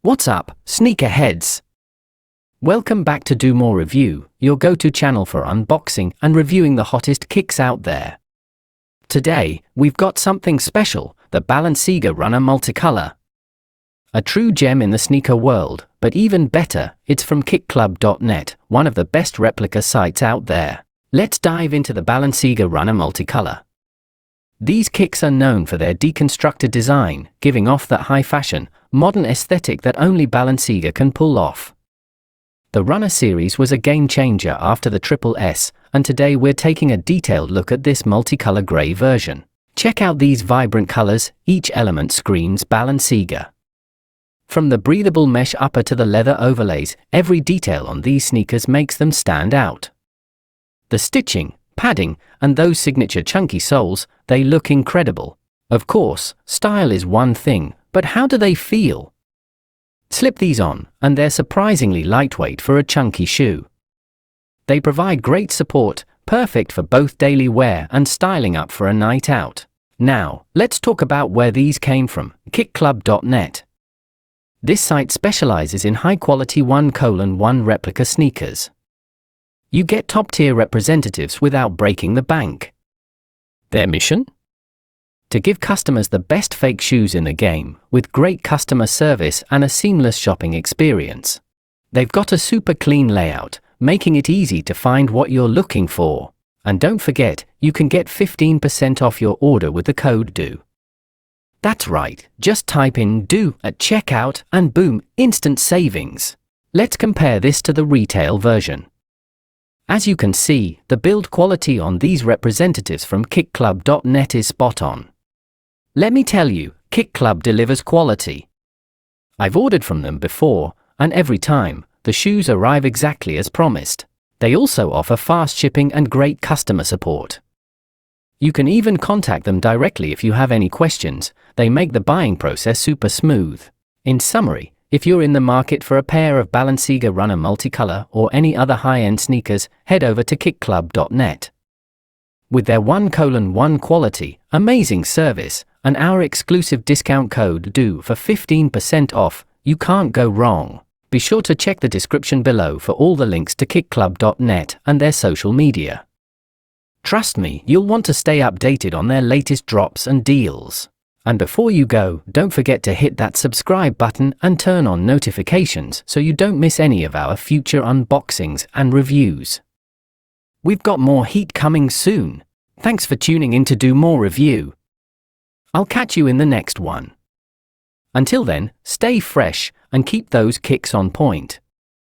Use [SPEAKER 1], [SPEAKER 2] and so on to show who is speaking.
[SPEAKER 1] What's up, sneakerheads? Welcome back to Do More Review, your go-to channel for unboxing and reviewing the hottest kicks out there. Today, we've got something special, the Balenciaga Runner Multicolor. A true gem in the sneaker world, but even better, it's from kickclub.net, one of the best replica sites out there. Let's dive into the Balenciaga Runner Multicolor. These kicks are known for their deconstructed design, giving off that high-fashion, modern aesthetic that only Balenciaga can pull off. The Runner series was a game-changer after the Triple S, and today we're taking a detailed look at this multicolor grey version. Check out these vibrant colors, each element screams Balenciaga. From the breathable mesh upper to the leather overlays, every detail on these sneakers makes them stand out. The stitching, padding, and those signature chunky soles, they look incredible. Of course, style is one thing, but how do they feel? Slip these on, and they're surprisingly lightweight for a chunky shoe. They provide great support, perfect for both daily wear and styling up for a night out. Now, let's talk about where these came from, kickclub.net. This site specializes in high-quality 1:1 replica sneakers. You get top-tier representatives without breaking the bank. Their mission? To give customers the best fake shoes in the game, with great customer service and a seamless shopping experience. They've got a super clean layout, making it easy to find what you're looking for. And don't forget, you can get 15% off your order with the code DO. That's right, just type in DO at checkout and boom, instant savings. Let's compare this to the retail version. As you can see, the build quality on these representatives from kickclub.net is spot on. Let me tell you, Kick Club delivers quality. I've ordered from them before, and every time, the shoes arrive exactly as promised. They also offer fast shipping and great customer support. You can even contact them directly if you have any questions. They make the buying process super smooth. In summary, if you're in the market for a pair of Balenciaga Runner Multicolor or any other high-end sneakers, head over to kickclub.net. With their 1:1 quality, amazing service, and our exclusive discount code DO for 15% off, you can't go wrong. Be sure to check the description below for all the links to kickclub.net and their social media. Trust me, you'll want to stay updated on their latest drops and deals. And before you go, don't forget to hit that subscribe button and turn on notifications so you don't miss any of our future unboxings and reviews. We've got more heat coming soon. Thanks for tuning in to Do More Review. I'll catch you in the next one. Until then, stay fresh and keep those kicks on point.